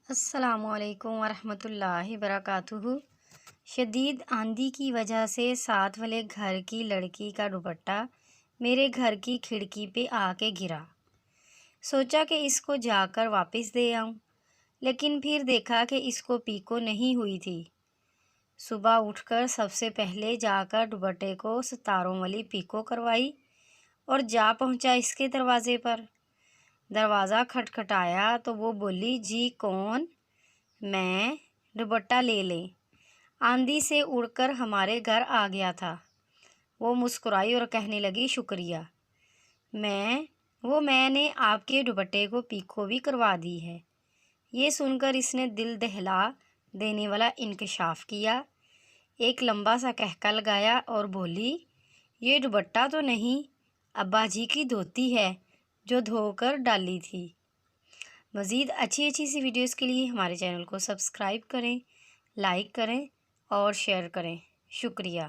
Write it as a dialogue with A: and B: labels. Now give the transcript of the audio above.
A: السلام علیکم ورحمۃ اللہ وبرکاتہ۔ شدید آندھی کی وجہ سے ساتھ والے گھر کی لڑکی کا دوپٹہ میرے گھر کی کھڑکی پہ آ کے گرا۔ سوچا کہ اس کو جا کر واپس دے آؤں، لیکن پھر دیکھا کہ اس کو پیکو نہیں ہوئی تھی۔ صبح اٹھ کر سب سے پہلے جا کر دوپٹے کو ستاروں والی پیکو کروائی اور جا پہنچا اس کے دروازے پر۔ دروازہ کھٹکھٹایا تو وہ بولی، جی کون؟ میں، دوپٹہ لے لیں، آندھی سے اڑ کر ہمارے گھر آ گیا تھا۔ وہ مسکرائی اور کہنے لگی، شکریہ، میں نے آپ کے دوپٹے کو پیکو بھی کروا دی ہے۔ یہ سن کر اس نے دل دہلا دینے والا انکشاف کیا، ایک لمبا سا کہکا لگایا اور بولی، یہ دوپٹہ تو نہیں، ابا جی کی دھوتی ہے جو دھو کر ڈالی تھی۔ مزید اچھی سی ویڈیوز کے لیے ہمارے چینل کو سبسکرائب کریں، لائک کریں اور شیئر کریں۔ شکریہ۔